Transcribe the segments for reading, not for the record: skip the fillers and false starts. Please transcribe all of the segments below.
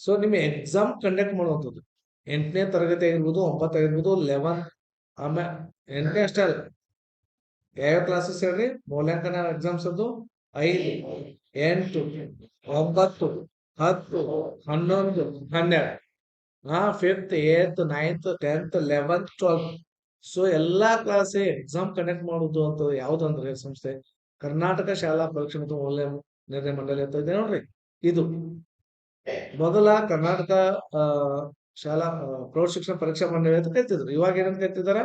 So ನಿಮ್ಗೆ exam conduct ಮಾಡುವಂಥದ್ದು 8ನೇ ತರಗತಿ ಆಗಿರ್ಬೋದು 9 ಆಗಿರ್ಬೋದು 11 ಆಮೇಲೆ 8ನೇ ಅಷ್ಟೇ ಅಲ್ಲ, ಯಾವ ಕ್ಲಾಸಸ್ ಹೇಳ್ರಿ ಮೌಲ್ಯಾಂಕನ ಎಕ್ಸಾಮ್ಸ್ ಅದು 5, 8, 9, 10, 11, 12. Fifth, eighth, ninth, 10th, 11th, 12th. So ಎಲ್ಲಾ ಕ್ಲಾಸ್ ಎಕ್ಸಾಮ್ ಕಂಡಕ್ಟ್ ಮಾಡುದು ಅಂತ ಯಾವ್ದಂದ್ರೆ ಸಂಸ್ಥೆ ಕರ್ನಾಟಕ ಶಾಲಾ ಪರೀಕ್ಷೆ ಮತ್ತು ಮೌಲ್ಯ ನಿರ್ಣಯ ಮಂಡಳಿ ಅಂತ ಇದೆ ನೋಡ್ರಿ. ಇದು ಮೊದಲ ಕರ್ನಾಟಕ ಆ ಶಾಲಾ ಪ್ರೌಢ ಶಿಕ್ಷಣ ಪರೀಕ್ಷಾ ಮಂಡಳಿ ಅಂತ ಕರಿತಿದ್ರು. ಇವಾಗ ಏನಂತ ಕರಿತಿದಾರ?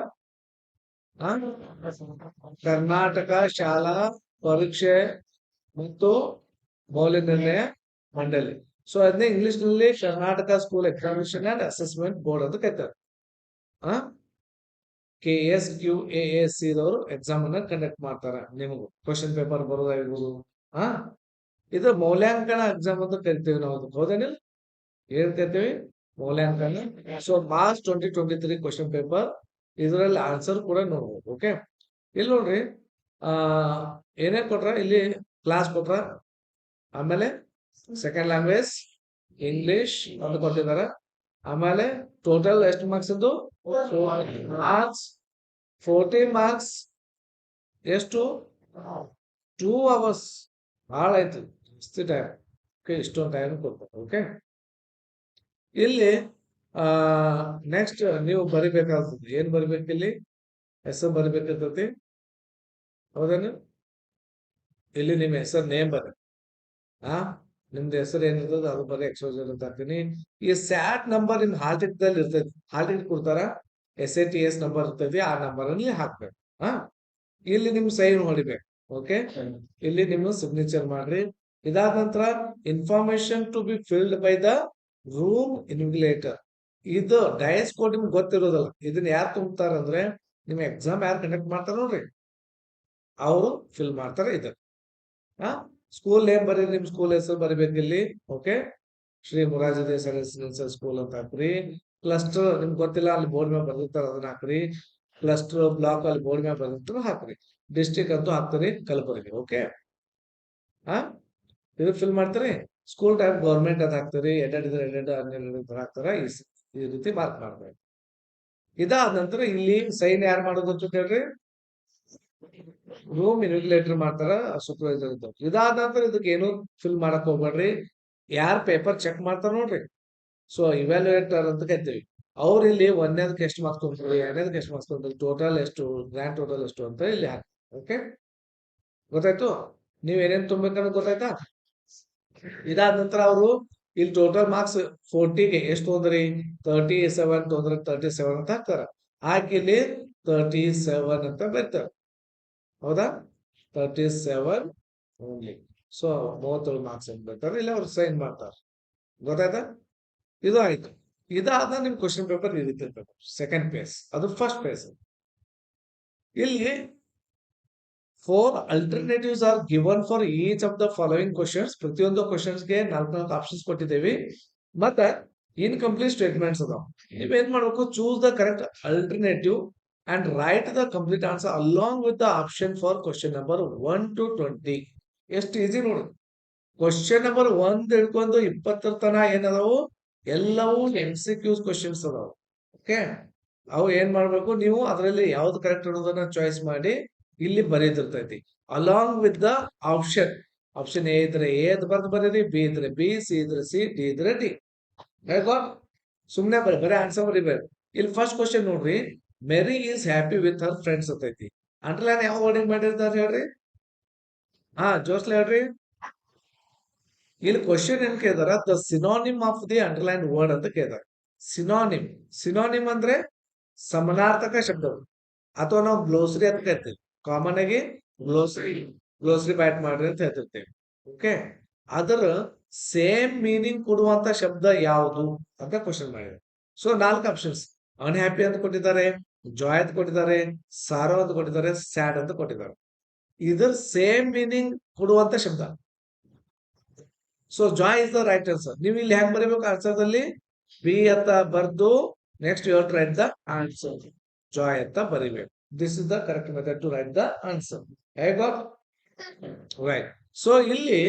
ಕರ್ನಾಟಕ ಶಾಲಾ ಪರೀಕ್ಷೆ ಮತ್ತು ಮೌಲ್ಯ ನಿರ್ಣಯ ಮಂಡಳಿ. ಸೊ ಅದನ್ನೇ ಇಂಗ್ಲಿಷ್ ನಲ್ಲಿ Karnataka school examination and assessment board ಅಂತ ಕರೀತಾರೆ. KSQAAC ದವರು ಎಕ್ಸಾಮ್ ಅನ್ನ ಕಂಡಕ್ಟ್ ಮಾಡ್ತಾರ. ನಿಮಗೂ ಕ್ವಶನ್ ಪೇಪರ್ ಬರೋದಾಗಿರ್ಬೋದು. ಇದು ಮೌಲ್ಯಾಂಕನ ಎಕ್ಸಾಮ್ ಅಂತ ಕರಿತೀವಿ ನಾವು. ಹೌದೇನಿಲ್ಲ? ಏನ್ ಕರಿತೀವಿ? ಮೌಲ್ಯಾಂಕನ. ಸೊ ಮಾರ್ಚ್ 2023 ಕ್ವಶನ್ ಪೇಪರ್, ಇದರಲ್ಲಿ ಆನ್ಸರ್ ಕೂಡ ನೋಡ್ಬೋದು. ಓಕೆ, ಇಲ್ಲಿ ನೋಡ್ರಿ, ಏನೇ ಕೊಟ್ರ ಇಲ್ಲಿ ಕ್ಲಾಸ್ ಕೊಟ್ರ, ಆಮೇಲೆ ಸೆಕೆಂಡ್ ಲ್ಯಾಂಗ್ವೇಜ್ ಇಂಗ್ಲಿಷ್ ಅಂತ ಕೊಟ್ಟಿದ್ದಾರೆ. ಆಮೇಲೆ ಟೋಟಲ್ ಎಷ್ಟು ಮಾರ್ಕ್ಸ್ ಇದು? Marks 40 marks. ಎಷ್ಟು? 2 hours. ಭಾಳ ಆಯ್ತು, ಜಾಸ್ತಿ ಟೈಮ್. ಓಕೆ, ಇಷ್ಟೊಂದು ಟೈಮ್ ಕೊಡ್ತಾರೆ. ಓಕೆ, ಇಲ್ಲಿ ನೆಕ್ಸ್ಟ್ ನೀವು ಬರಿಬೇಕಾಗ್ತದೆ. ಏನ್ ಬರಿಬೇಕು? ಇಲ್ಲಿ ಹೆಸರು ಬರಿಬೇಕಾಗ್ತತಿ. ಹೌದೇನು? ಇಲ್ಲಿ ನಿಮ್ಮ ಹೆಸರು ನೇಮ್ ಬರ್ರಿ. ನಿಮ್ದು ಹೆಸರು ಏನಿರ್ತದ ಅದು ಬರೀ ಎಕ್ಸ್ಪೋಜರ್ ಅಂತ ಹಾಕ್ತೀನಿ. ಈ ಸ್ಯಾಟ್ ನಂಬರ್ ನಿಮ್ ಹಾಲ್ ಟಿಕೆಟ್ ಇರ್ತೈತಿ. ಹಾಲ್ ಟಿಕೆಟ್ ಕೊಡ್ತಾರ, SATS ನಂಬರ್ ಇರ್ತೈತಿ. ಆ ನಂಬರ್ ಅಲ್ಲಿ ಹಾಕ್ಬೇಕು. ಇಲ್ಲಿ ನಿಮ್ ಸೈನ್ ಹೊಡಿಬೇಕು. ಓಕೆ, ಇಲ್ಲಿ ನಿಮ್ಮ ಸಿಗ್ನೇಚರ್ ಮಾಡ್ರಿ. ಇದಾದ ನಂತರ information to be filled by the room invigilator. ಇದು ಡಯಸ್ ಕೋಡ್ ನಿಮ್ಗೆ ಗೊತ್ತಿರೋದಲ್ಲ. ಇದನ್ನ ಯಾರು ತುಂಬ್ತಾರ ಅಂದ್ರೆ ನಿಮ್ ಎಕ್ಸಾಮ್ ಯಾರು ಕಂಡಕ್ಟ್ ಮಾಡ್ತಾರ ನೋಡ್ರಿ, ಅವರು ಫಿಲ್ ಮಾಡ್ತಾರೆ. ಇದು ಸ್ಕೂಲ್ ನೇಮ್ ಬರೀ, ನಿಮ್ ಸ್ಕೂಲ್ ಹೆಸರು ಬರಿಬೇಕು ಇಲ್ಲಿ. Okay, Shri Morarji Desai residential school ಅಂತ ಹಾಕ್ರಿ. ಕ್ಲಸ್ಟರ್ ನಿಮ್ಗೆ ಗೊತ್ತಿಲ್ಲ, ಅಲ್ಲಿ ಬೋರ್ಡ್ ಮೇಲೆ ಬರ್ದಿರ್ತಾರ, ಅದನ್ನ ಹಾಕ್ರಿ. ಕ್ಲಸ್ಟರ್ ಬ್ಲಾಕ್ ಅಲ್ಲಿ ಬೋರ್ಡ್ ಮೇಲೆ ಬರ್ದಿರ್ತಾರ, ಹಾಕ್ರಿ. ಡಿಸ್ಟ್ರಿಕ್ಟ್ ಅಂತೂ ಹಾಕ್ತಾರೆ, ಕಲಬುರಗಿ. ಓಕೆ, ಇದು ಫಿಲ್ ಮಾಡ್ತಾರೆ. ಸ್ಕೂಲ್ ಟೈಪ್ ಗೌರ್ಮೆಂಟ್ ಅಂತ ಹಾಕ್ತಾರೆ, ಎಡೆಡ್ ಹಾಕ್ತಾರ. ಈ ರೀತಿ ಮಾರ್ಕ್ ಮಾಡ್ಬೇಕು. ಇದಾದ ನಂತರ ಇಲ್ಲಿ ಸೈನ್ ಯಾರು ಮಾಡೋದು ಅಂತ ಹೇಳ್ರಿ, ರೂಮ್ ಇನ್ವಿಗಿಲೇಟರ್ ಮಾಡ್ತಾರ, ಸೂಪರ್ವೈಸರ್ ಇದ್ದವ್ರು. ಇದಾದ ನಂತರ ಇದಕ್ಕೆ ಏನು ಫಿಲ್ ಮಾಡಕ್ ಹೋಗ್ಬೇಡ್ರಿ. ಯಾರ್ ಪೇಪರ್ ಚೆಕ್ ಮಾಡ್ತಾರ ನೋಡ್ರಿ, ಸೊ ಇವ್ಯಾಲ್ಯೂಯೇಟರ್ ಅಂತ ಕರಿತೀವಿ. ಅವ್ರು ಇಲ್ಲಿ 1ನೇದಕ್ಕೆ ಎಷ್ಟು ಮಾರ್ಕ್ಸ್ ತೊಗೊಂಡ್ರಿ, 2ನೇದಕ್ಕೆ ಎಷ್ಟು ಮಾರ್ಕ್ಸ್ ತೊಗೊಂಡ್ರಿ, ಟೋಟಲ್ ಎಷ್ಟು, ಗ್ರ್ಯಾಂಡ್ ಟೋಟಲ್ ಎಷ್ಟು ಅಂತ ಇಲ್ಲಿ ಹಾಕಿ. ಓಕೆ, ಗೊತ್ತಾಯ್ತು? ನೀವ್ ಏನೇನ್ ತುಂಬೇಕನ್ನೋದು ಗೊತ್ತಾಯ್ತಾ? ಇದಾದ ನಂತರ ಅವರು ಇಲ್ಲಿ ಟೋಟಲ್ ಮಾರ್ಕ್ಸ್ 40ಗೆ ಎಷ್ಟು ತೊಂದ್ರಿ, 37 ತೊಂದ್ರೆ 37 ಅಂತ ಹಾಕ್ತಾರ. ಹಾಕಿ ಇಲ್ಲಿ 37 ಅಂತ ಬರ್ತಾರ. ಹೌದಾ? 37 ಓನ್ಲಿ. ಸೊ 37 ಮಾರ್ಕ್ಸ್ ಅಂತ ಬರ್ತಾರೆ. ಇಲ್ಲಿ ಅವ್ರು ಸೈನ್ ಮಾಡ್ತಾರೆ. ಗೊತ್ತಾಯ್ತಾ? ಇದು ಆಯ್ತು. ಇದಾದ ನಿಮ್ ಕ್ವಶನ್ ಪೇಪರ್ ಈ ರೀತಿ ಇರ್ಬೇಕು. ಸೆಕೆಂಡ್ ಪೇಜ್, ಅದು ಫಸ್ಟ್ ಪೇಜ್. ಇಲ್ಲಿ 4 alternatives are given for each of the following questions. ಪ್ರತಿಯೊಂದು ಕ್ವಶನ್ಸ್ ಗೆ 4 ಆಪ್ಷನ್ಸ್ ಕೊಟ್ಟಿದ್ದೇವೆ. ಮತ್ತೆ ಇನ್ಕಂಪ್ಲೀಟ್ ಸ್ಟೇಟ್ಮೆಂಟ್ಸ್ ಅದಾವ. ನೀವೇನ್ ಮಾಡ್ಬೇಕು? Choose the correct alternative and write the complete answer along with the option for question number 1 to 20. ಎಷ್ಟು easy ನೋಡಿ. Question number 1 ಹಿಡ್ಕೊಂಡು 20 ತನ ಏನದಾವು ಎಲ್ಲವೂ MCQs ಕ್ವಶನ್ಸ್ ಅದಾವು. ಓಕೆ, ಅವು ಏನ್ ಮಾಡ್ಬೇಕು ನೀವು, ಅದರಲ್ಲಿ ಯಾವ್ದು ಕರೆಕ್ಟ್ ಅನ್ನೋದನ್ನ ಚಾಯ್ಸ್ ಮಾಡಿ ಇಲ್ಲಿ ಬರೀತಿರ್ತೈತಿ. Along with the option. Option A ಇದ್ರೆ ಎ ಅಂತ ಬರ್ದು ಬರೀರಿ, ಬಿ ಇದ್ರೆ ಬಿ, ಸಿ ಇದ್ರೆ ಸಿ, ಡಿ ಇದ್ರೆ ಡಿ. ಸುಮ್ನೆ ಬರೀ ಆನ್ಸರ್ ಬರೀಬೇಕು. ಇಲ್ಲಿ ಫಸ್ಟ್ ಕ್ವಶನ್ ನೋಡ್ರಿ, Mary is happy with her friends ಅಂತೈತಿ. ಅಂಡರ್ಲೈನ್ ಯಾವ ವರ್ಡಿಂಗ್ ಮಾಡಿರ್ತಾರೆ ಹೇಳ್ರಿ? ಜೋಸ್ಲ ಹೇಳ್ರಿ. ಇಲ್ಲಿ ಕ್ವಶನ್ ಏನ್ ಕೇಳಿದಾರ, the synonym of the underline word ಅಂತ ಕೇಳಿದಾರೆ. ಸಿನೋನಿಮ್. ಸಿನೋನಿಮ್ ಅಂದ್ರೆ ಸಮಾನಾರ್ಥಕ ಶಬ್ದಗಳು, ಅಥವಾ ನಾವು ಗ್ಲೋಸರಿ ಅಂತ ಕರಿತೀವಿ. ಕಾಮನ್ ಆಗಿ ಗ್ಲೋಸರಿ ಬ್ಯಾಟ್ ಮಾಡ್ರಿ ಅಂತ ಹೇಳ್ತಿರ್ತೇವೆ. ಓಕೆ, ಅದರ ಸೇಮ್ ಮೀನಿಂಗ್ ಕೊಡುವಂತ ಶಬ್ದ ಯಾವುದು ಅಂತ ಕ್ವಶನ್ ಮಾಡಿದ್ರು. So 4 options. ಅನ್ಹ್ಯಾಪಿ ಅಂತ ಕೊಟ್ಟಿದ್ದಾರೆ, ಜಾಯ್ ಅಂತ ಕೊಟ್ಟಿದ್ದಾರೆ, ಸಾರೋ ಅಂತ ಕೊಟ್ಟಿದ್ದಾರೆ, ಸ್ಯಾಡ್ ಅಂತ ಕೊಟ್ಟಿದ್ದಾರೆ. ಇದರ ಸೇಮ್ ಮೀನಿಂಗ್ ಕೊಡುವಂತ ಶಬ್ದ. So joy is the right answer. ನೀವು ಇಲ್ಲಿ ಹೆಂಗ್ ಬರೀಬೇಕು? ಆನ್ಸರ್ದಲ್ಲಿ ಬಿ ಅಂತ ಬರ್ದು next you to write the answer. Joy ಅಂತ ಬರೀಬೇಕು. This is the correct method to write the answer. ಹೇಗೋ ರೈಟ್. ಸೊ ಇಲ್ಲಿ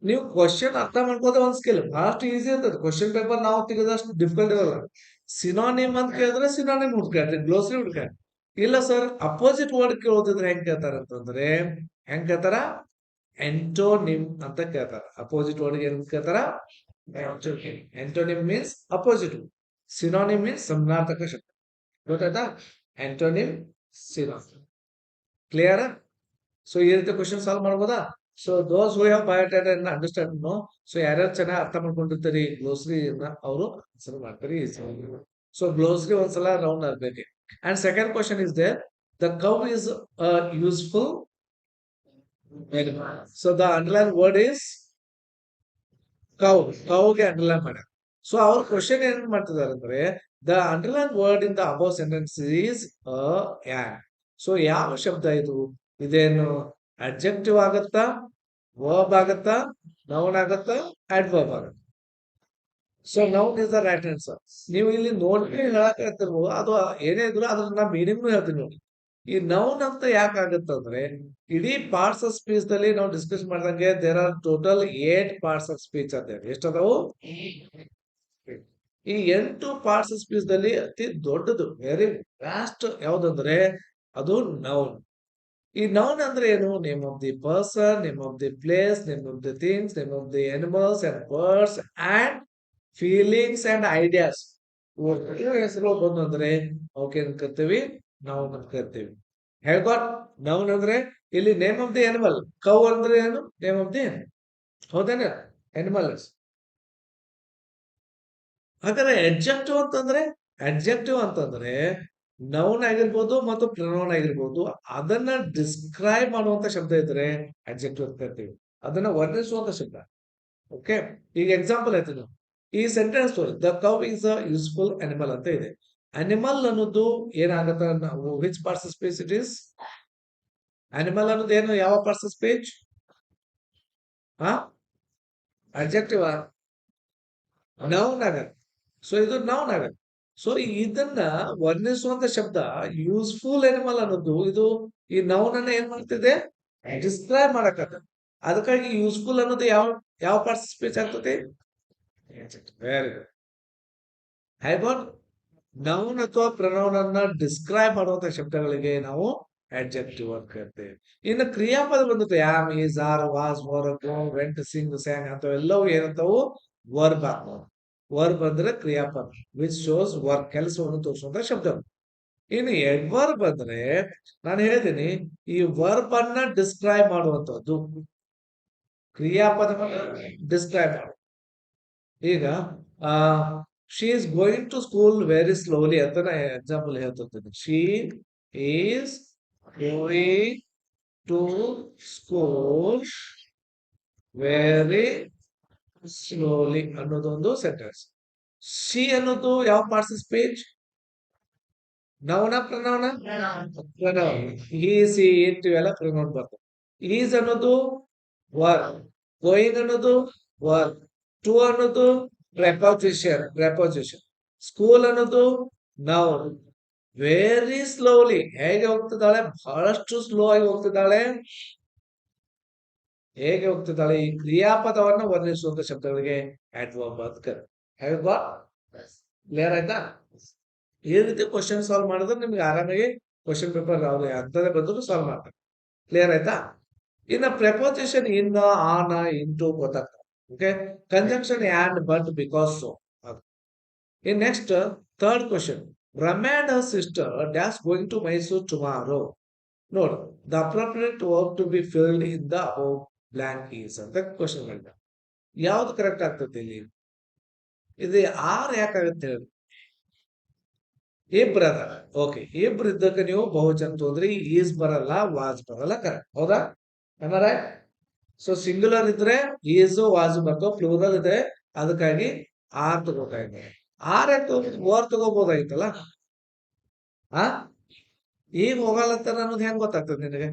ನೀವು ಕ್ವಶನ್ ಅರ್ಥ ಮಾಡ್ಕೋದ ಒಂದ್ ಸ್ಕಿಲ್ ಬಹಳಷ್ಟು ಈಸಿ ಇರ್ತದೆ. ಕ್ವಶನ್ ಪೇಪರ್ ನಾವು ತೆಗೆದಷ್ಟು ಡಿಫಿಕಲ್ಟ್ ಇರಲ್ಲ. ಸಿನಾನಿಮ್ ಅಂತ ಕೇಳಿದ್ರೆ ಸಿನಾನಿಮ್ ಹುಡ್ಕಾಡ್ರಿ, ಗ್ಲೋಸರಿ ಹುಡ್ಕಾಡ್ರಿ. ಇಲ್ಲ ಸರ್ ಅಪೋಸಿಟ್ ವರ್ಡ್ ಕೇಳೋದಿದ್ರೆ ಹೆಂಗ್ ಕೇಳ್ತಾರ ಅಂತಂದ್ರೆ ಹೆಂಗ್ ಕೇಳ್ತಾರ, ಎಂಟೋನಿಮ್ ಅಂತ ಕೇಳ್ತಾರ. ಅಪೋಸಿಟ್ ವರ್ಡ್ ಏನ್ ಕೇಳ್ತಾರ, antonym means opposite. Synonym means ಸಮಾನಾರ್ಥಕ ಶಬ್ದ. ಗೊತ್ತಾಯ್ತಾ? Antonym, synonym. ಕ್ಲಿಯರ್? ಸೊ ಈ ರೀತಿ ಕ್ವಶನ್ ಸಾಲ್ವ್ ಮಾಡ್ಬೋದಾ? So those who have biodata understand no. So ಯಾರ್ಯಾರು ಚೆನ್ನಾಗಿ ಅರ್ಥ ಮಾಡ್ಕೊಂಡಿರ್ತಾರೆ ಗ್ಲೋಸರಿ ಅವರು ಆನ್ಸರ್ ಮಾಡ್ತಾರೆ. ಸೊ ಗ್ಲೋಸರಿ ಒಂದ್ಸಲ ರೌಂಡ್ ಆಗ್ಬೇಕು. And second question is there, the cow is useful. So the underline word is cow. ಕೌಗೆ ಅಂಡರ್ಲೈನ್ ಮಾಡ್ಯಾರ. ಸೊ ಅವ್ರ ಕ್ವಶನ್ ಏನ್ ಮಾಡ್ತಿದಾರೆ ಅಂದ್ರೆ, the underline word in the above sentence is on. So ಯಾವ ಶಬ್ದ ಇದು? ಇದೇನು ಅಡ್ಜೆಕ್ಟಿವ್ ಆಗತ್ತಾ, ವರ್ಬ್ ಆಗತ್ತಾ, ನೌನ್ ಆಗತ್ತಾ, ಅಡ್ವರ್ಬ್ ಆಗತ್ತಾ? So noun is the right answer. ನೀವು ಇಲ್ಲಿ ನೋಡಿ ಹೇಳಕ್ ಹೇಳ್ತಿರ್ಬೋದು, ಅದು ಏನೇ ಇದ್ರು ಅದ್ರ ನಾ ಮೀನಿಂಗ್ ಹೇಳ್ತೀನಿ ನೋಡಿ. ಈ ನೌನ್ ಅಂತ ಯಾಕೆ ಆಗತ್ತಂದ್ರೆ, ಇಡೀ ಪಾರ್ಟ್ಸ್ ಆಫ್ ಸ್ಪೀಚ್ ದಲ್ಲಿ ನಾವು ಡಿಸ್ಕಸ್ ಮಾಡಿದಂಗೆ there are total 8 parts of speech ಅಂತ. ಎಷ್ಟದಾವು? ಈ 8 ಪಾರ್ಟ್ಸ್ ಆಫ್ ಸ್ಪೀಚ್ ದಲ್ಲಿ ಅತಿ ದೊಡ್ಡದು, ವೆರಿ ವ್ಯಾಸ್ಟ್ ಯಾವ್ದಂದ್ರೆ ಅದು ನೌನ್. ಈ ನೌನ್ ಅಂದ್ರೆ ಏನು? Name of the person, name of the place, name of the things, name of the animals and birds and feelings and ideas. ಹೆಸರು ಬಂದು ಅಂದ್ರೆ ಅವಕ್ಕೆ ಏನ್ ಕರ್ತೀವಿ? ನೌನ್ ಅಂತ ಕರ್ತೀವಿ. ಹೇಳ್ಕೊಟ್. ನೌನ್ ಅಂದ್ರೆ ಇಲ್ಲಿ name of the animal. Cow ಅಂದ್ರೆ ಏನು? ನೇಮ್ ಆಫ್ ದಿ, ಹೌದೇನ? ಅನಿಮಲ್ಸ್. ಹಾಗಾದ್ರೆ ಅಡ್ಜೆಕ್ಟಿವ್ ಅಂತಂದ್ರೆ ನೌನ್ ಆಗಿರ್ಬೋದು ಮತ್ತು ಪ್ರನೌನ್ ಆಗಿರ್ಬೋದು, ಅದನ್ನ ಡಿಸ್ಕ್ರೈಬ್ ಮಾಡುವಂತ ಶಬ್ದ ಇದ್ರೆ ಅಡ್ಜೆಕ್ಟಿವ್ ಅಂತ ಕರಿತೀವಿ. ಅದನ್ನ ವರ್ಣಿಸುವಂತ ಶಬ್ದ. ಓಕೆ, ಈಗ ಎಕ್ಸಾಂಪಲ್ ಹೇಳ್ತೀನಿ. ಈ sentence the cow is a useful animal ಅಂತ ಇದೆ. ಅನಿಮಲ್ ಅನ್ನೋದು ಏನಾಗತ್ತ, ನಾವು which parts of speech it is? Animal ಅನ್ನೋದು ಏನು, ಯಾವ parts of speech? Adjective, noun ಆಗತ್ತೆ. ಸೊ ಇದು ನೌನ್ ಆಗತ್ತೆ. ಸೊ ಇದನ್ನ ವರ್ಣಿಸುವಂತ ಶಬ್ದ ಯೂಸ್ಫುಲ್ ಅನಿಮಲ್ ಅನ್ನೋದು, ಇದು ಈ ನೌನ್ ಅನ್ನ ಏನ್ ಮಾಡ್ತಿದೆ? ಡಿಸ್ಕ್ರೈಬ್ ಮಾಡಕತ್ತ. ಅದಕ್ಕಾಗಿ ಯೂಸ್ಫುಲ್ ಅನ್ನೋದು ಯಾವ ಯಾವ ಪಾರ್ಟ್ಸ್ ಸ್ಪೀಚ್ ಆಗ್ತದೆ? Very good. ಹೈಬೋಟ್ ನೌನ್ ಅಥವಾ ಪ್ರನೌನ್ ಅನ್ನ ಡಿಸ್ಕ್ರೈಬ್ ಮಾಡುವಂತ ಶಬ್ದಗಳಿಗೆ ನಾವು ಅಡ್ಜೆಕ್ಟಿವ್ ಅಂತ ಕರಿತೇವೆ. ಇನ್ನು ಕ್ರಿಯಾಪದ ಬಂದುತ್ತೆ, am, is, are, was, were, go, went, sing, sang ಅಂತವೆಲ್ಲವೂ ಏನಂತಾವು? ವರ್ಬ್ ಆಗ್ತಾವ. ವರ್ಬ್ ಅಂದ್ರೆ ಕ್ರಿಯಾಪದ, ವಿಚ್ ಶೋಸ್ ವರ್ಕ್, ಕೆಲಸವನ್ನು ತೋರಿಸುವಂತ ಶಬ್ದ. ಇನ್ನು ಎಡ್ವರ್ಬ್ ಅಂದ್ರೆ ನಾನು ಹೇಳಿದ್ದೀನಿ, ಈ ವರ್ಬ್ ಅನ್ನ ಡಿಸ್ಕ್ರೈಬ್ ಮಾಡುವಂತದ್ದು, ಕ್ರಿಯಾಪದವನ್ನ ಡಿಸ್ಕ್ರೈಬ್ ಮಾಡು. ಈಗ she is going to school very slowly ಅಂತ ನಾ ಎಕ್ಸಾಂಪಲ್ ಹೇಳ್ತಿರ್ತೀನಿ. She is going to school very slowly ಅನ್ನೋದೊಂದು ಸೆಂಟೆನ್ಸ್. ಶಿ ಅನ್ನೋದು ಯಾವ ಪಾರ್ಟ್ಸ್ ಸ್ಪೀಚ್? ನೌನ ಪ್ರನೌನ? ಪ್ರನೌನ್. ಹಿ, ಸಿ, ಇಟ್ ಇವೆಲ್ಲ ಪ್ರನೌನ್ ಬರ್ತವೆ. ಈಸ್ ಅನ್ನೋದು ವರ್ಬ್, ಗೋಯಿಂಗ್ ಅನ್ನೋದು ವರ್ಬ್, ಟು ಅನ್ನೋದು ಪ್ರೆಪೋಸಿಷನ್, ಸ್ಕೂಲ್ ಅನ್ನೋದು ನೌನ್. ವೆರಿ ಸ್ಲೋಲಿ ಹೇಗೆ ಹೋಗ್ತಿದ್ದಾಳೆ? ಬಹಳಷ್ಟು ಸ್ಲೋ ಆಗಿ ಹೋಗ್ತಿದ್ದಾಳೆ. ಹೇಗೆ ಹೋಗ್ತಿದ್ದಾಳೆ? ಈ ಕ್ರಿಯಾಪದವನ್ನ ವರ್ಣಿಸುವಂತ ಶಬ್ದಗಳಿಗೆ ಅಡ್ವರ್ಬ್ ಅಂತ ಕರೀತಾರೆ. ಕ್ಲಿಯರ್ ಆಯ್ತಾ? ಈ ರೀತಿ ಕ್ವಶನ್ ಸಾಲ್ವ್ ಮಾಡಿದ್ರೆ ನಿಮ್ಗೆ ಆರಾಮಾಗಿ ಕ್ವಶನ್ ಪೇಪರ್ ಅವ್ರು ಅಂತದೇ ಬಂದ್ರು ಸಾಲ್ವ್ ಮಾಡ್ತಾರೆ. ಕ್ಲಿಯರ್ ಆಯ್ತಾ? ಇನ್ನ ಪ್ರೆಪೋಸಿಷನ್ ಇನ್, ಆನ್, ಇಂಟು ಗೊತ್ತಾಗ್ತದೆ. Okay, conjunction and, but, because, so. In next, third question. Brahma and her sister dash going to Mysore tomorrow. Note, the appropriate verb to be filled in the above blank is ಅಂತ question ಮಾಡಿದ. ಯಾವ್ದು correct ಆಗ್ತದೆ ಇಲ್ಲಿ? ಇದು R ಯಾಕಾಗತ್ತೆ ಹೇಳಿ? ಇಬ್ರು ಅದ. Okay, ಇಬ್ರು ಇದ್ದಕ್ಕೆ ನೀವು ಬಹುವಚನ ತೋದ್ರಿ, ಈಸ್ ಬರಲ್ಲ, ವಾಸ್ ಬರಲ್ಲ. ಕರೆಕ್ಟ್, ಹೌದಾ? ರೈಟ್. ಸೊ ಸಿಂಗುಲರ್ ಇದ್ರೆ ಈಸು ವಾಸು ಬರ್ತಾವ, ಪ್ಲೂರಲ್ ಇದ್ರೆ ಅದಕ್ಕಾಗಿ ಆರ್ ತಗೋತಾ ಇದ್ದಾರೆ. ಆರ್ ಯಾಕೆ ಓರ್ ತಗೋಬಹುದಾಗಿತ್ತಲ್ಲ? ಆ ಈಗ ಹೋಗಲ್ಲತ್ತಾರ ಅನ್ನೋದು ಹೆಂಗ್ ಗೊತ್ತಾಗ್ತದೆ ನಿನಗೆ?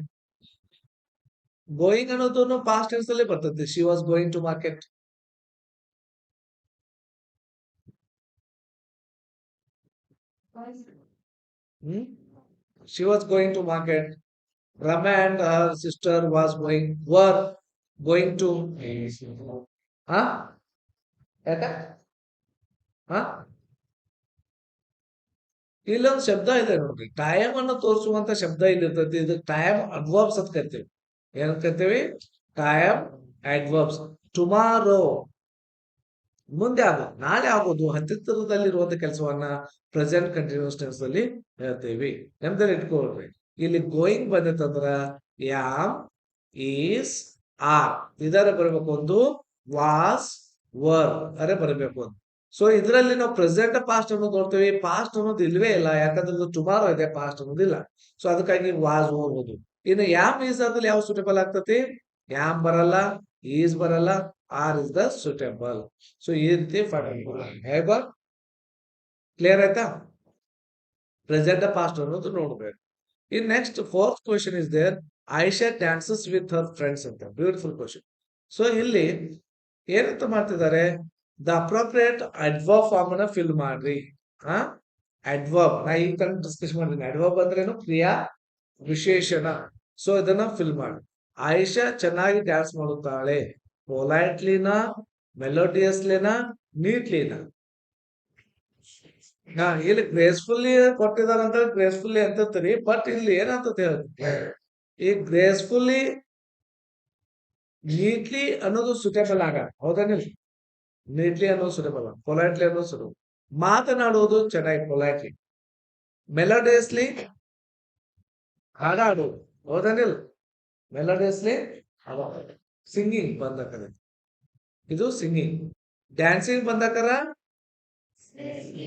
ಗೋಯಿಂಗ್ ಅನ್ನೋದು ಪಾಸ್ಟ್ ಟೆನ್ಸ್ ಅಲ್ಲಿ ಬರ್ತದೆ. She was going to market. She was going to market. Rama and her sister were going to ಹಾ ಯಾಕ ಹಾ ಇಲ್ಲೊಂದು ಶಬ್ದ ಇದೆ ನೋಡ್ರಿ, ಟೈಮ್ ಅನ್ನು ತೋರಿಸುವಂತ ಶಬ್ದ ಇಲ್ಲಿ ಇರ್ತೈತಿ. ಇದು ಟೈಮ್ ಅಡ್ವರ್ಬ್ಸ್ ಅಂತ ಕರಿತೀವಿ. ಏನ್ ಕರಿತೀವಿ? Time adverbs. ಟುಮಾರೋ ಮುಂದೆ ಆಗೋದು, ನಾಳೆ ಆಗೋದು, ಹತ್ತಿರದಲ್ಲಿರುವಂತ ಕೆಲಸವನ್ನ ಪ್ರೆಸೆಂಟ್ ಕಂಟಿನ್ಯೂಸ್ ಟೆನ್ಸ್ ಅಲ್ಲಿ ಹೇಳ್ತೀವಿ. ನೆಮ್ಮದಲ್ಲಿ ಇಟ್ಕೊಳ್ರಿ. ಇಲ್ಲಿ ಗೋಯಿಂಗ್ ಬಂದಿತ್ತಂದ್ರ ಯಾಮ್, ಈಸ್, ಆರ್ ಇದರ ಬರಬೇಕು, ಒಂದು ವಾಸ್, ವರ್ ಅರೆ ಬರಬೇಕು ಒಂದು. ಸೊ ಇದರಲ್ಲಿ ನಾವು ಪ್ರೆಸೆಂಟ್ ಪಾಸ್ಟ್ ಅನ್ನೋದು ನೋಡ್ತೀವಿ. ಪಾಸ್ಟ್ ಅನ್ನೋದು ಇಲ್ವೇ ಇಲ್ಲ, ಯಾಕಂದ್ರೆ ಟುಮಾರೋ ಇದೆ, ಪಾಸ್ಟ್ ಅನ್ನೋದಿಲ್ಲ. ಸೊ ಅದಕ್ಕಾಗಿ ವಾಸ್ ಹೋಗ್ಬೋದು. ಇನ್ನು ಯಾಮ್ ಈಸ್ ಅದ್ರಲ್ಲಿ ಯಾವ ಸೂಟೇಬಲ್ ಆಗ್ತತಿ? ಯಾಮ್ ಬರಲ್ಲ, ಈಸ್ ಬರಲ್ಲ, are is the suitable. So ಈ ರೀತಿ ಹೇಗ ಕ್ಲಿಯರ್ ಆಯ್ತಾ? ಪ್ರೆಸೆಂಟ್ ಪಾಸ್ಟ್ ಅನ್ನೋದು ನೋಡ್ಬೇಕು. In next fourth question is there, Aisha dances with her friends ಅಂತ. Beautiful question. ಸೊ ಇಲ್ಲಿ ಏನಂತ ಮಾಡ್ತಿದ್ದಾರೆ? ದ ಅಪ್ರೋಪ್ರಿಯೇಟ್ ಅಡ್ವರ್ಬ್ ಫಾರ್ಮ್ ಅನ್ನ ಫಿಲ್ ಮಾಡ್ರಿ. ಆ ಅಡ್ವರ್ಬ್ ನಾ ಈ ತರ ಡಿಸ್ಕಸ್ ಮಾಡಿದ್ದೀನಿ. ಅಡ್ವರ್ಬ್ ಅಂದ್ರೇನು? ಕ್ರಿಯಾ ವಿಶೇಷಣ. ಸೊ ಇದನ್ನ ಫಿಲ್ ಮಾಡಿ. ಆಯಿಷಾ ಚೆನ್ನಾಗಿ ಡ್ಯಾನ್ಸ್ ಮಾಡುತ್ತಾಳೆ. ಪೊಲೈಟ್ಲಿನ, ಮೆಲೋಡಿಯಸ್ಲಿನ, ನೀಟ್ಲಿನ? ಇಲ್ಲಿ ಗ್ರೇಸ್ಫುಲ್ಲಿ ಕೊಟ್ಟಿದಾರ ಅಂತ ಗ್ರೇಸ್ಫುಲ್ಲಿ ಅಂತಂತೀರಿ, ಬಟ್ ಇಲ್ಲಿ ಏನಂತ ಹೇಳ್ತೀವಿ? ಈ ಗ್ರೇಸ್ಫುಲ್ಲಿ, ನೀಟ್ಲಿ ಅನ್ನೋದು ಸುಟೇಬಲ್ ಆಗ, ಹೌದೇನಿಲ್ಲ? ನೀಟ್ಲಿ ಅನ್ನೋದು ಸುಟೇಬಲ್, ಪೊಲೈಟ್ಲಿ ಅನ್ನೋದು ಸುಟೇಬಲ್. ಮಾತನಾಡುವುದು ಚೆನ್ನಾಗಿ ಪೊಲೈಟ್ಲಿ. ಮೆಲೋಡಿಯಸ್ಲಿ ಹಾಡಾಡುವುದು, ಹೌದೇನಿಲ್ಲ? ಮೆಲೋಡಿಯಸ್ಲಿ ಸಿಂಗಿಂಗ್ ಬಂದಕರ, ಇದು ಸಿಂಗಿಂಗ್. ಡ್ಯಾನ್ಸಿಂಗ್ ಬಂದಕರ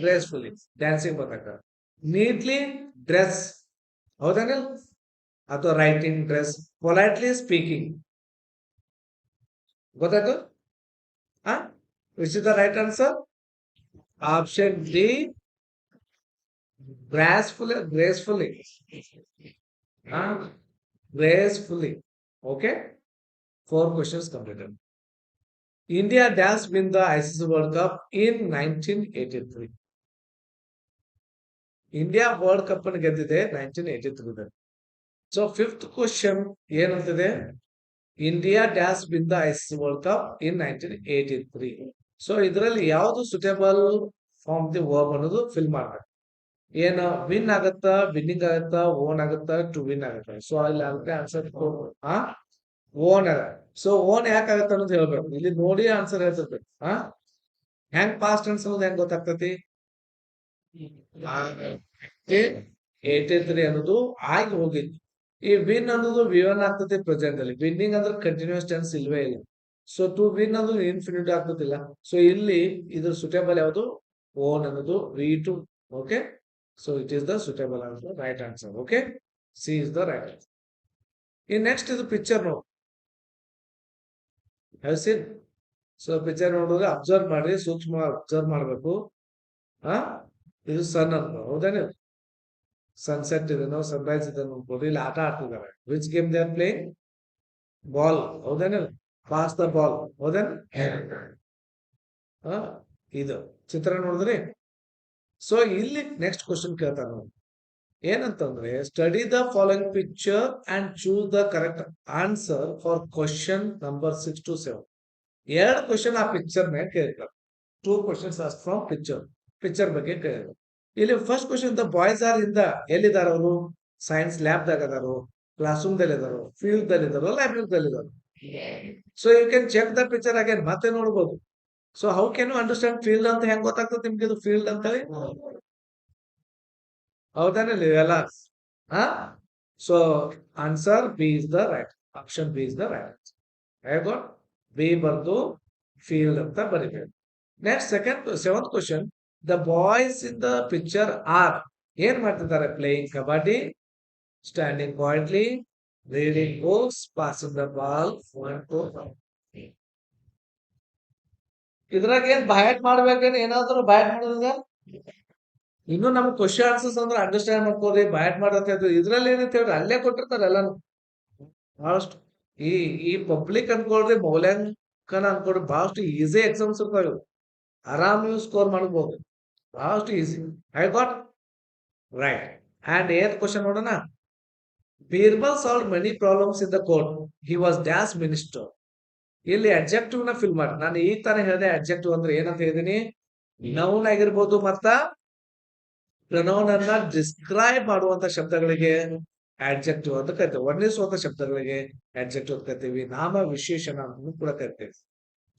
ಗ್ರೇಸ್ಫುಲಿ ಡ್ಯಾನ್ಸಿಂಗ್ ಬಂದಕರ. ನೀಟ್ಲಿ ಡ್ರೆಸ್, ಹೌದೇನಿಲ್ಲ? ಅಥವಾ ರೈಟಿಂಗ್ ಡ್ರೆಸ್. Politely speaking. ಗೊತ್ತಾಯ್ತು? Which is the right answer? Option D, gracefully, gracefully. Gracefully. Okay. 4 questions completed. India danced win the ICC World Cup in 1983. India World Cup ಅನ್ನು ಗೆದ್ದಿದೆ 1983. So fifth question ಏನಂತಿದೆ? India dash win the ICC World Cup in 1983. So ಇದರಲ್ಲಿ ಯಾವುದು suitable form the verb ಅನ್ನೋದು fill ಮಾಡ್ಬೇಕು. ಏನ win ಆಗತ್ತಾ, winning ಆಗತ್ತಾ, ಓನ್ ಆಗತ್ತಾ, ಟು ವಿನ್ ಆಗತ್ತಾ? ಸೊ ಅಲ್ಲಿ ಆನ್ಸರ್ ಓನ್ ಅದ. ಸೊ ಓನ್ ಯಾಕಾಗತ್ತ ಅನ್ನೋದು ಹೇಳ್ಬೇಕು. ಇಲ್ಲಿ ನೋಡಿ ಆನ್ಸರ್ ಹೇಳ್ತಿರ್ಬೇಕು. ಹೆಂಗ್ ಪಾಸ್ಟ್ ಟೆನ್ಸ್ ಅನ್ನೋದು ಹೆಂಗ್ ಗೊತ್ತಾಗ್ತತಿ? 83 ಅನ್ನೋದು ಆಗಿ ಹೋಗಿತ್ತು. ಈ ವಿನ್ ಅನ್ನೋದು ವಿವನ್ ಆಗ್ತತಿ ಪ್ರೆಸೆಂಟ್ ಅಲ್ಲಿ. ವಿನ್ನಿಂಗ್ ಅಂದ್ರೆ ಕಂಟಿನ್ಯೂಸ್ ಟೆನ್ಸ್ ಇಲ್ವೇ ಇಲ್ಲ. ಸೊ ಟು ವಿನ್ ಅನ್ನೋದು ಇನ್ಫಿನಿಟಿ ಆಗ್ತದಿಲ್ಲ. ಸೊ ಇಲ್ಲಿ ಇದ್ರ ಸುಟೇಬಲ್ ಯಾವುದು? ಓನ್ ಅನ್ನೋದು V2. Okay. So it is the suitable answer, right answer. Okay. C is the right answer. In next is the picture now. Have you seen? So picture ನೋಡಿದ್ರೆ observe ಮಾಡಿ, ಸೂಕ್ಷ್ಮ observe ಮಾಡಬೇಕು. ಇದು ಸನ್ ಅಂತ, ಹೌದೇನೆ? Sunset ಇದನ್ನು, Sunrise ಇದನ್ನು ನೋಡ್ಬೋದು. ಇಲ್ಲಿ ಆಟ ಆಡ್ತಿದ್ದಾರೆ. Which game they are playing? Ball, ಹೌದೇನೆ? ಪಾಸ್ ದ ಬಾಲ್, ಹೌದೇನೆ? ಇದು ಚಿತ್ರ ನೋಡಿದ್ರಿ? ಸೊ ಇಲ್ಲಿ ನೆಕ್ಸ್ಟ್ ಕ್ವಶನ್ ಕೇಳ್ತಾರ ನಾವು. ಏನಂತಂದ್ರೆ, study the following picture and choose the correct answer for question number 6 to 7. 2 question ಆ ಪಿಕ್ಚರ್ ಮೇಲೆ ಕೇಳಿರ್ತಾರೆ. 2 questions ಆಸ್ ಫ್ರಮ್ ಪಿಕ್ಚರ್ ಬಗ್ಗೆ ಕೇಳಿದ್ರು. ಇಲ್ಲಿ first question, the boys are in the, ಎಲ್ಲಿದ್ದಾರೆ ಅವರು? ಸೈನ್ಸ್ ಲ್ಯಾಬ್ ದಾಗ ಅದಾರು, ಕ್ಲಾಸ್ ರೂಮ್ ದಲ್ಲಿ ಇದಾರು, ಫೀಲ್ಡ್ ದಲ್ಲಿ ಇದಾರು, ಲೈಬ್ರರಿ ದಲ್ಲಿ ಇದಾರು. So you can check the picture again, ಮತ್ತೆ ನೋಡ್ಬೋದು. So how can you understand field ಅಂತ ಹೆಂಗ್ ಗೊತ್ತಾಗ್ತದೆ ನಿಮ್ಗೆ ಇದು ಫೀಲ್ಡ್ ಅಂತ ಹೇಳಿ? ಹೌದಾನೆ ಇವೆಲ್ಲ? So answer B is the right, option B is the right. ಹೇಗೋ ಬಿ ಬರ್ದು ಫೀಲ್ಡ್ ಅಂತ ಬರೀಬೇಕು. Next seventh question, the boys in the picture are ಏನ್ ಮಾಡ್ತಿದ್ದಾರೆ? Playing kabaddi, standing quietly, reading books, passing the ball. ಇದ್ರಾಗ ಏನ್ ಬಯಾಟ್ ಮಾಡ್ಬೇಕೇನು? ಏನಾದ್ರು ಬಯಾಟ್ ಮಾಡೋದ? ಇನ್ನು ನಮ್ಗೆ ಕ್ವಶನ್ ಆನ್ಸರ್ಸ್ ಅಂದ್ರೆ ಅಂಡರ್ಸ್ಟ್ಯಾಂಡ್ ಮಾಡ್ಕೋರಿ, ಬಯಾಟ್ ಮಾಡತ್ತ. ಇದ್ರಲ್ಲಿ ಏನಂತ ಹೇಳ್ರಿ, ಅಲ್ಲೇ ಕೊಟ್ಟಿರ್ತಾರೆ ಎಲ್ಲಾನು. ಬಹಳಷ್ಟು ಈ ಈ ಪಬ್ಲಿಕ್ ಅನ್ಕೊಳ್ರಿ, ಮೌಲ್ಯಾಂಕನ ಅನ್ಕೊಳ್ರಿ, ಬಹಳಷ್ಟು ಈಸಿ ಎಕ್ಸಾಮ್ಸ್ ಇರ್ತಾವ ಇವು. ಆರಾಮ್ ನೀವು ಸ್ಕೋರ್ ಮಾಡ್ಬೋದು, ಬಹಳಷ್ಟು easy. I got right. And 8th question ನೋಡೋಣ. Birbal solve many problems in the court. He was dash minister. ಇಲ್ಲಿ ಅಡ್ಜೆಕ್ಟಿವ್ ನ ಫಿಲ್ ಮಾಡಿ. ನಾನು ಈ ತರ ಹೇಳಿದೆ ಅಡ್ಜೆಕ್ಟಿವ್ ಅಂದ್ರೆ ಏನಂತ ಹೇಳಿದೀನಿ, ನೌನ್ ಆಗಿರ್ಬೋದು ಮತ್ತ ಪ್ರನೌನ್ ಅನ್ನ ಡಿಸ್ಕ್ರೈಬ್ ಮಾಡುವಂತ ಶಬ್ದಗಳಿಗೆ ಅಡ್ಜೆಕ್ಟಿವ್ ಅಂತ ಕರಿತೇವೆ. ವರ್ಣಿಸುವಂತ ಶಬ್ದಗಳಿಗೆ ಅಡ್ಜೆಕ್ಟಿವ್ ಅಂತ ಕರಿತೀವಿ. ನಾಮ ವಿಶೇಷಣ ಅಂತ ಕೂಡ ಕರಿತೇವೆ.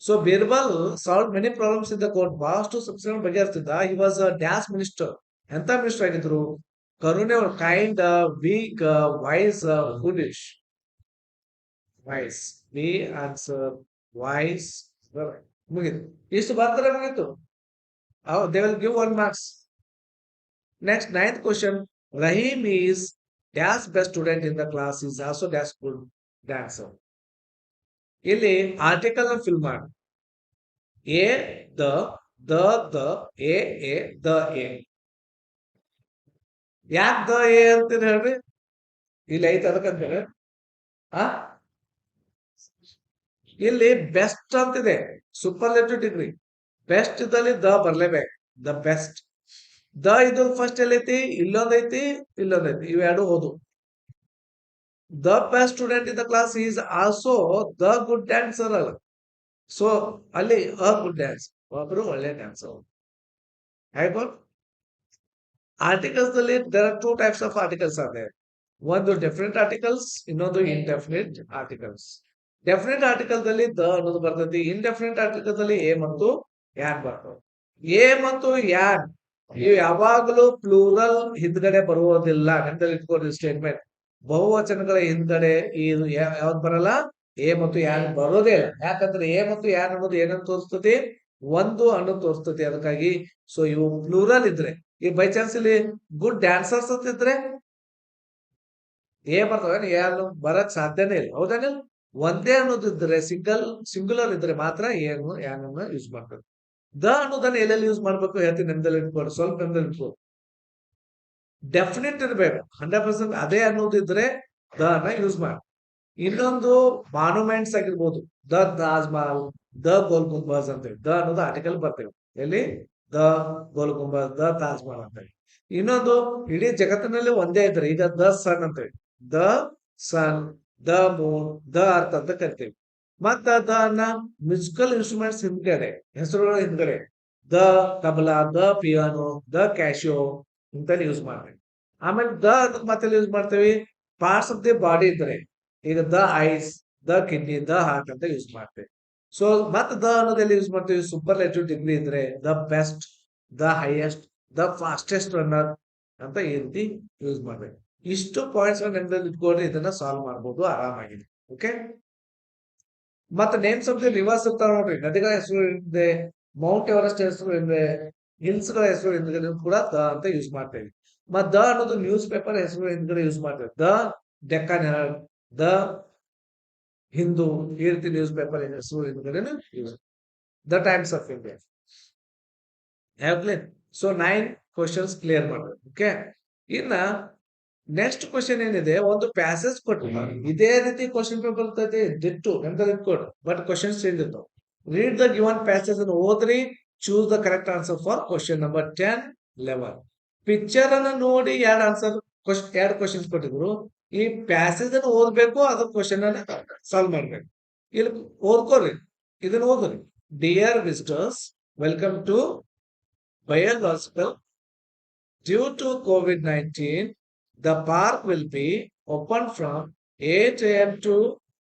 So Birbal solve many problems in the court. ಬಹಳಷ್ಟು ಸಮಸ್ಯೆಗಳನ್ನು ಬಗೆಹರಿಸ್ತಿದ್ದ. He was a dash minister. ಎಂತ ಮಿನಿಸ್ಟರ್ ಆಗಿದ್ರು? ಕರುಣೆ, kind, weak, wise, foolish. Wise, B answer wise. ಮುಗಿತು. ಇಷ್ಟು ಬರ್ತಾರೆ ಮುಗಿತು. They will give 1 marks. Next, 9th question. Rahim is dash best student in the class, is also dash good dancer. ಇಲ್ಲಿ article fill ಮಾಡಿ. A the A the A. ಯಾಕೆ the A ಅಂತೀನಿ ಹೇಳ್ರಿ? ಇಲ್ಲಿ ಐತೆ ಅದಕ್ಕಂತೇಳಿ. ಇಲ್ಲಿ ಬೆಸ್ಟ್ ಅಂತಿದೆ, ಸೂಪರ್ಲೇಟಿವ್ ಡಿಗ್ರಿ. ಬೆಸ್ಟ್ ಇದ್ದಲ್ಲಿ ದ ಬರ್ಲೇಬೇಕು, ದ ಬೆಸ್ಟ್. ದ ಇದು ಫಸ್ಟ್ ಎಲ್ಲೈತಿ, ಇಲ್ಲೊಂದೈತಿ, ಇಲ್ಲೊಂದೈತಿ, ಇವೆರಡು ಹೋದು. The best student in the class is also the good dancer ಅಲ್ಲ. ಸೊ ಅಲ್ಲಿ ಅ ಗುಡ್ ಡ್ಯಾನ್ಸ್, ಒಬ್ರು ಒಳ್ಳೆ ಡ್ಯಾನ್ಸರ್. ಆಯ್ತು. ಆರ್ಟಿಕಲ್ಸ್ ದಲ್ಲಿ there are 2 types of articles are. ಒಂದು ಡೆಫಿನೆಟ್ ಆರ್ಟಿಕಲ್ಸ್, ಇನ್ನೊಂದು ಇಂಡೆಫಿನೆಟ್ ಆರ್ಟಿಕಲ್ಸ್. ಡೆಫಿನೆಟ್ ಆರ್ಟಿಕಲ್ ದಲ್ಲಿ ದ ಅನ್ನೋದು ಬರ್ತೈತಿ. ಇಂಡೆಫಿನೆಟ್ ಆರ್ಟಿಕಲ್ ದಲ್ಲಿ ಎ ಮತ್ತು ಯಾನ್ ಬರ್ತವೆ. ಎ ಮತ್ತು ಯಾನ್ ಇವು ಯಾವಾಗಲೂ ಪ್ಲೂರಲ್ ಹಿಂದ್ಗಡೆ ಬರುವುದಿಲ್ಲ. ನೆನಪಲ್ಲಿ ಇಟ್ಕೊಳ್ಳಿ ಸ್ಟೇಟ್ಮೆಂಟ್. ಬಹುವಚನಗಳ ಹಿಂದ್ಗಡೆ ಇದು ಯಾವ್ದು ಬರಲ್ಲ, ಎ ಮತ್ತು ಯಾನ್ ಬರೋದೇ ಇಲ್ಲ. ಯಾಕಂದ್ರೆ ಎ ಮತ್ತು ಯಾನ್ ಅನ್ನೋದು ಏನನ್ನು ತೋರಿಸ್ತದೆ? ಒಂದು ಅನ್ನೋದು ತೋರಿಸ್ತದೆ. ಅದಕ್ಕಾಗಿ ಸೊ ಇವು ಪ್ಲೂರಲ್ ಇದ್ರೆ, ಈ ಬೈ ಚಾನ್ಸ್ ಇಲ್ಲಿ ಗುಡ್ ಡ್ಯಾನ್ಸರ್ಸ್ ಅಂತಿದ್ರೆ ಏ ಬರ್ತವೆ, ಯಾರು ಬರಕ್ ಸಾಧ್ಯನೇ ಇಲ್ಲ. ಹೌದೇನ? ಒಂದೇ ಅನ್ನೋದಿದ್ರೆ, ಸಿಂಗುಲರ್ ಇದ್ರೆ ಮಾತ್ರ ಏನು ಯಾನನ್ನ ಯೂಸ್ ಮಾಡ್ಬೇಕು. ದ ಅನ್ನೋದನ್ನ ಎಲ್ಲೆಲ್ಲಿ ಯೂಸ್ ಮಾಡ್ಬೇಕು ಹೇಳ್ತೀನಿ, ನೆನಪಲ್ಲಿ ಇಟ್ಕೊಂಡು, ಸ್ವಲ್ಪ ನೆನಪಲ್ಲಿ ಇಟ್ಕೊಂಡು. ಡೆಫಿನೆಟ್ ಇರ್ಬೇಕು, 100% ಅದೇ ಅನ್ನೋದಿದ್ರೆ ದ ಅನ್ನ ಯೂಸ್ ಮಾಡಿ. ಇನ್ನೊಂದು ಮಾನ್ಯುಮೆಂಟ್ಸ್ ಆಗಿರ್ಬೋದು, ದ ತಾಜ್ ಮಹಲ್, ದ ಗೋಲ್ ಗುಂಬಜ್ ಅಂತೇಳಿ ದ ಅನ್ನೋದು ಆರ್ಟಿಕಲ್ ಬರ್ತೇವೆ. ಎಲ್ಲಿ? ದ ಗೋಲ್ ಗುಂಬಜ್, ದ ತಾಜ್ ಮಹಲ್ ಅಂತೇಳಿ. ಇನ್ನೊಂದು ಇಡೀ ಜಗತ್ತಿನಲ್ಲಿ ಒಂದೇ ಇದ್ರೆ, ಈಗ ದ ಸನ್ ಅಂತೇಳಿ, the sun, the moon, the earth ಅಂತ ಕರಿತೀವಿ. ಮತ್ತ ದ ಅನ್ನ ಮ್ಯೂಸಿಕಲ್ ಇನ್ಸ್ಟ್ರೂಮೆಂಟ್ಸ್ ಹಿಂದ್ಗಡೆ, ಹೆಸರುಗಳ ಹಿಂದ್ಗಡೆ the tabla, the piano, the Casio ಅಂತ ಯೂಸ್ ಮಾಡ್ತೀವಿ. ಆಮೇಲೆ ದ ಮತ್ತೆ ಯೂಸ್ ಮಾಡ್ತೇವೆ ಪಾರ್ಟ್ಸ್ ಆಫ್ ದಿ ಬಾಡಿ ಇದ್ರೆ, ಈಗ the ice, the kidney, the heart ಅಂತ ಯೂಸ್ ಮಾಡ್ತೇವೆ. ಸೊ ಮತ್ತೆ ದ ಅನ್ನೋದೆಲ್ಲ ಯೂಸ್ ಮಾಡ್ತೀವಿ? ಸೂಪರ್ಲೇಟಿವ್ ಡಿಗ್ರಿ ಇದ್ರೆ the best, the highest, the fastest runner ಅಂತ ಈ ರೀತಿ ಯೂಸ್ ಮಾಡ್ಬೇಕು. ಇಷ್ಟು ಪಾಯಿಂಟ್ಸ್ ನೆನಪಲ್ಲಿ ಇಟ್ಕೊಂಡ್ರೆ ಇದನ್ನ ಸಾಲ್ವ್ ಮಾಡ್ಬೋದು ಆರಾಮಾಗಿದೆ. ಓಕೆ. ಮತ್ತೆ ನೇಮ್ಸ್ ಆಫ್ ದಿ ರಿವರ್ಸ್ ಇರ್ತಾವ ನೋಡ್ರಿ. ನದಿಗಳ ಹೆಸರು ಇದೆ, ಮೌಂಟ್ ಎವರೆಸ್ಟ್ ಹೆಸರು ಇದೆ, ಹಿಲ್ಸ್ ಗಳ ಹೆಸರು ಹಿಂದ್ಗಡೆ ಕೂಡ ದ ಅಂತ ಯೂಸ್ ಮಾಡ್ತೇವೆ. ಮತ್ ದ ಅನ್ನೋದು ನ್ಯೂಸ್ ಪೇಪರ್ ಹೆಸರು ಹಿಂದ್ಗಡೆ ಯೂಸ್ ಮಾಡ್ತೇವೆ. The Deccan herald, the Hindu, ಈ ರೀತಿ ನ್ಯೂಸ್ ಪೇಪರ್ ಹೆಸರು ಹಿಂದ್ಗಡೆ use. The times of India. So 9 questions clear ಮಾಡ್ಬೇಕು. ಓಕೆ. ಇನ್ನ ನೆಕ್ಸ್ಟ್ ಕ್ವಶನ್ ಏನಿದೆ, ಒಂದು ಪ್ಯಾಸೇಜ್ ಕೊಟ್ಟು ಇದೇ ರೀತಿ ಕ್ವಶನ್ ಪೇಪರ್ ಬರ್ತೈತಿ, ದಿಟ್ಟು ಎಂತ ಇಟ್ಕೊಡು, ಬಟ್ ಕ್ವಶನ್ಸ್ ಚೇಂಜ್ ಇರ್ತಾವ. ರೀಡ್ ದ ಗಿವನ್ ಪ್ಯಾಸೇಜ್ ಅನ್ನು ಓದ್ರಿ, choose the correct answer for question number 10, 11. Picture ಅನ್ನ ನೋಡಿ ಎರಡು ಕ್ವಶನ್ಸ್ ಕೊಟ್ಟಿದ್ರು. ಈ ಪ್ಯಾಸೇಜ್ ಅನ್ನು ಓದ್ಬೇಕು, ಅದ್ರ ಕ್ವಶನ್ ಅನ್ನ ಸಾಲ್ವ್ ಮಾಡ್ಬೇಕು. ಇಲ್ಲಿ ಓದ್ಕೋರಿ, ಇದನ್ನ ಓದ್ರಿ. Dear visitors, welcome to biological. Due to COVID-19, the park will be open from 8 a.m. to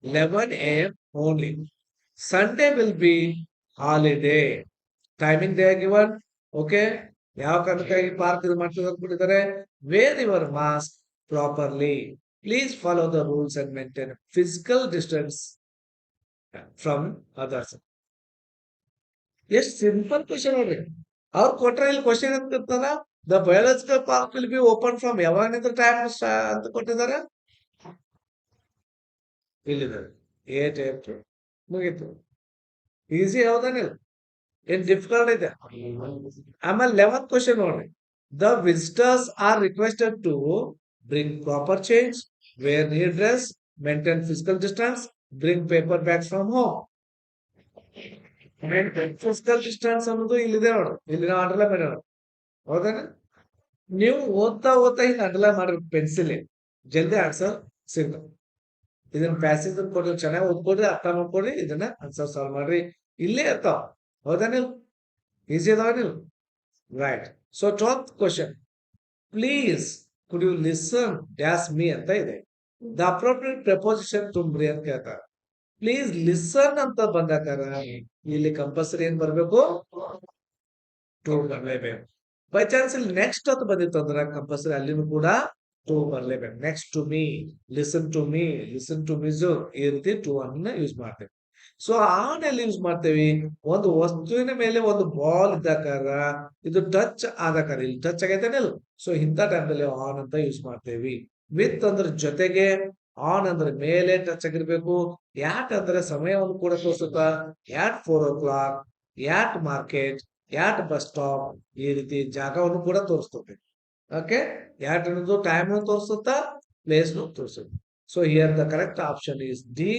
11 a.m. only. Sunday will be holiday. Timing they are given. Okay. ಯಾವ ಕಾರಣಕ್ಕಾಗಿ ಪಾರ್ಕ್ ಇದು ಮಾಡ್ತಿದ್ದಾರೆ? Wear your mask properly. Please follow the rules and maintain physical distance from others. ಎಷ್ಟು simple question ನೋಡ್ರಿ. ಅವ್ರು ಕೊಟ್ರೆ ಇಲ್ಲಿ question ಅಂತ ಇರ್ತಾರ. The biological park will be open from ಯಾವಾಗಿನಿಂದ ಟೈಮ್ ಅಂತ ಕೊಟ್ಟಿದ್ದಾರೆ? ಇಲ್ಲಿದ್ದಾರೆ 8 AM. ಮುಗೀತು. ಈಸಿ ಯಾವ್ದಾನಿಲ್ಲ, ಏನ್ ಡಿಫಿಕಲ್ಟ್ ಇದೆ? ಆಮೇಲೆ 11th ಕ್ವಶನ್ ನೋಡ್ರಿ. The visitors are requested to bring proper change, wear neat dress, maintain physical distance, bring paper bags from home. Physical distance ಅನ್ನೋದು ಇಲ್ಲಿದೆ ನೋಡ್ರಿ, ಇಲ್ಲಿ ನಾವು ಅಂಡರ್ಲೈನ್ ಮಾಡೋಣ. ಹೌದೇನ? ನೀವು ಓದ್ತಾ ಹಿಂಗ್ ಅಂಡರ್ಲೈನ್ ಮಾಡ್ರಿ ಪೆನ್ಸಿಲ್, ಜಲ್ದಿ ಆನ್ಸರ್ ಸಿಗ್ತದೆ. ಇದನ್ನ ಪ್ಯಾಸೇಜ್ ಕೊಡ್ರಿ, ಚೆನ್ನಾಗಿ ಓದ್ಕೊಡ್ರಿ, ಅರ್ಥ ಮಾಡ್ಕೊಡ್ರಿ, ಇದನ್ನ ಆನ್ಸರ್ ಸಾಲ್ವ್ ಮಾಡ್ರಿ. ಇಲ್ಲೇ ಇರ್ತಾವ, ಹೌದಾನಿಲ್? ಈಸಿ ಅದಾವನಿಲ್? Right. So 12th question, please could you listen dash me ಅಂತ ಇದೆ. ದ ಅಪ್ರೋಪ್ರಿಯೇಟ್ ಪ್ರಪೋಸಿಷನ್ ತುಂಬ್ರಿ ಅಂತ ಕೇಳ್ತಾರೆ. ಪ್ಲೀಸ್ ಲಿಸನ್ ಅಂತ ಬಂದಾಕಾರ ಇಲ್ಲಿ ಕಂಪಲ್ಸರಿ ಏನ್ ಬರ್ಬೇಕು? ಟು ಬರ್ಲೇಬೇಕು. ಬೈ ಚಾನ್ಸ್ ಇಲ್ಲಿ ನೆಕ್ಸ್ಟ್ ಅಂತ ಬಂದಿತ್ತು ಅಂದ್ರೆ ಕಂಪಲ್ಸರಿ ಅಲ್ಲಿನೂ ಕೂಡ ಟು ಬರ್ಲೇಬೇಕು. Next to me, listen to me, listen to ಮಿಸು, ಈ ರೀತಿ ಟು ಅನ್ನ ಯೂಸ್ ಮಾಡ್ತೇವೆ. ಸೊ ಆನ್ ಎಲ್ಲಿ ಯೂಸ್ ಮಾಡ್ತೇವಿ? ಒಂದು ವಸ್ತುವಿನ ಮೇಲೆ ಒಂದು ಬಾಲ್ ಇದ್ದಾಕಾರ ಇದು ಟಚ್ ಆದಾಕಾರ, ಇಲ್ಲಿ ಟಚ್ ಆಗೈತೇನಿಲ್ಲ, ಸೊ ಇಂಥ ಟೈಮ್ದಲ್ಲಿ ಆನ್ ಅಂತ ಯೂಸ್ ಮಾಡ್ತೇವಿ. ವಿತ್ ಅಂದ್ರೆ ಜೊತೆಗೆ, ಆನ್ ಅಂದ್ರೆ ಮೇಲೆ ಟಚ್ ಆಗಿರ್ಬೇಕು, ಯಾಟ್ ಅಂದ್ರೆ ಸಮಯವನ್ನು ಕೂಡ ತೋರಿಸುತ್ತಾ, at 4 o'clock, at market, at bus stop, ಈ ರೀತಿ ಜಾಗವನ್ನು ಕೂಡ ತೋರಿಸ್ತದೆ. ಓಕೆ, ಯಾಟ್ ಅನ್ನೋದು ಟೈಮ್ ತೋರಿಸುತ್ತಾ, ಪ್ಲೇಸ್ ತೋರಿಸುತ್ತೆ. So here the correct option is D.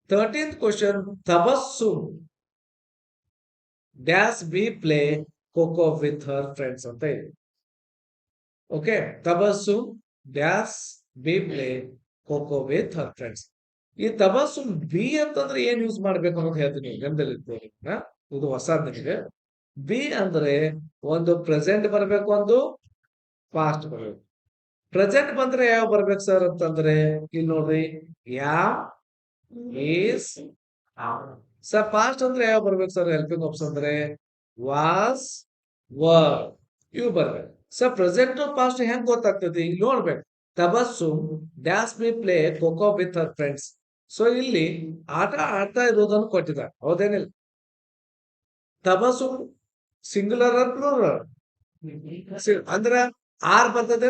13th question, Tabassum dash be play coco with her friends ಅಂತ ಇದೆ. Okay, Tabassum dash be play coco with her friends. ಈ ತಬಸ್ಸುಮ್ ಬಿ ಅಂತಂದ್ರೆ ಏನ್ use ಮಾಡ್ಬೇಕು ಅನ್ನೋದು ಹೇಳ್ತೀನಿ, ಗಮನದಲ್ಲಿ ಇದು ಹೊಸದ್ ನಿಮಗೆ. ಬಿ ಅಂದ್ರೆ ಒಂದು ಪ್ರೆಸೆಂಟ್ ಬರ್ಬೇಕು, ಒಂದು ಪಾಸ್ಟ್ ಬರ್ಬೇಕು. ಪ್ರೆಸೆಂಟ್ ಬಂದ್ರೆ ಯಾವ ಬರ್ಬೇಕು ಸರ್ ಅಂತಂದ್ರೆ ಇಲ್ಲಿ ನೋಡ್ರಿ, ಯಾವ್, ಈಸ್, ಸರ್. ಪಾಸ್ಟ್ ಅಂದ್ರೆ ಯಾವ ಬರ್ಬೇಕು ಸರ್? ಹೆಲ್ಪಿಂಗ್ ಆಪ್ಷನ್ ಅಂದ್ರೆ ವಾಸ್, ವರ್, ಇವು ಬರ್ಬೇಕು. ಸರ್ ಪ್ರೆಸೆಂಟ್ ಪಾಸ್ಟ್ ಹೆಂಗ್ ಗೊತ್ತಾಗ್ತದೆ? ಇಲ್ಲಿ ನೋಡ್ಬೇಕು. Tabassum dash be play kho-kho with her friends. So ಇಲ್ಲಿ ಆಟ ಆಡ್ತಾ ಇರೋದನ್ನು ಕೊಟ್ಟಿದ್ದಾರೆ, ಹೌದೇನಿಲ್ಲ? ತಬಸ್ಸುಮ್ ಸಿಂಗುಲರ್ ಪ್ಲೂರಲ್ ಅಂದ್ರ ಆರ್ ಬರ್ತದೆ,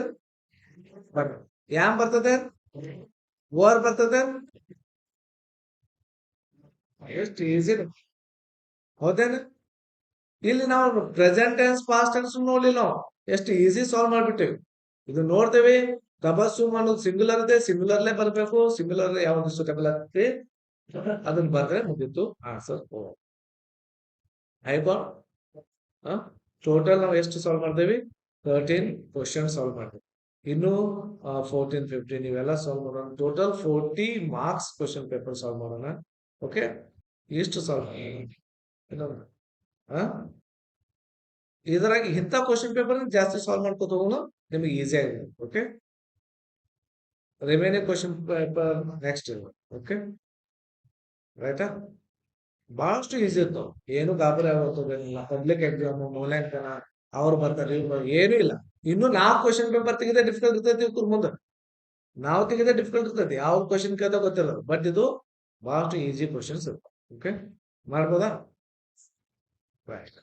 ಯಾಮ್ ಬರ್ತದೆ, ವರ್ ಬರ್ತದೆ. ಎಷ್ಟು ಈಸಿ, ಹೌದೇನ? ಇಲ್ಲಿ ನಾವು ಪ್ರೆಸೆಂಟ್ ಟೆನ್ಸ್, ಪಾಸ್ಟ್ ಟೆನ್ಸ್ ನೋಡ್ಲಿಲ್ಲ, ನಾವು ಎಷ್ಟು ಈಸಿ ಸಾಲ್ವ್ ಮಾಡ್ಬಿಟ್ಟೇವಿ. ಇದು ನೋಡ್ತೇವೆ, ತಬಸ್ಸುಮ್ ಅನ್ನೋದು ಸಿಂಗುಲರ್ ಇದೆ, ಸಿಂಗುಲರ್ಲೇ ಬರ್ಬೇಕು, ಸಿಂಗುಲರ್ ಯಾವ್ದು ಸೂಟಬಲ್ ಆಗ್ತದೆ ಅದನ್ನ ಬಂದ್ರೆ ಮುಗಿತು ಆನ್ಸರ್. ಆಯ್ತಾ? ಟೋಟಲ್ ನಾವು ಎಷ್ಟು ಸಾಲ್ವ್ ಮಾಡ್ದೇವಿ? 13 ಕ್ವಶನ್ ಸಾಲ್ವ್ ಮಾಡ್ತೀವಿ. ಇನ್ನು 14, 15 ಇವೆಲ್ಲ ಸಾಲ್ವ್ ಮಾಡೋಣ. Total 40 marks question paper solve ಮಾಡೋಣ. ಓಕೆ, ಎಷ್ಟು ಸಾಲ್ವ್ ಇದ್ರಾಗ ಇಂಥ ಕ್ವಶನ್ ಪೇಪರ್ ಜಾಸ್ತಿ ಸಾಲ್ವ್ ಮಾಡ್ಕೋತ ಹೋಗೋಣ, ನಿಮಗೆ ಈಸಿ ಆಗಿದೆ. Okay, remaining question paper next. Okay, ರೈಟಾ? ಬಹಳಷ್ಟು ಈಸಿ ಇರ್ತಾವ, ಏನು ಗಾಬರಿ ಆಗೋದಿಲ್ಲ. ಪಬ್ಲಿಕ್ ಎಕ್ಸಾಮ್, ಮೂಲ್ಯಾಂಕನ ಅವ್ರು ಬರ್ತಾರೆ, ಏನು ಇಲ್ಲ. ಇನ್ನು ನಾವು ಕ್ವಶನ್ ಪೇಪರ್ ತೆಗೆದ ಡಿಫಿಕಲ್ಟ್ ಇರ್ತೈತಿ ಮುಂದೆ, ನಾವು ತೆಗೆದ ಡಿಫಿಕಲ್ಟ್ ಇರ್ತೈತಿ. ಯಾವ ಕ್ವಶನ್ ಕೇಳ್ತಾ ಗೊತ್ತಿಲ್ಲ, ಬಟ್ ಇದು ಬಹಳಷ್ಟು ಈಸಿ ಕ್ವಶನ್ಸ್ ಇರ್ತಾವ. ಓಕೆ, ಮಾಡ್ಬೋದಾ? ರೈಟ್.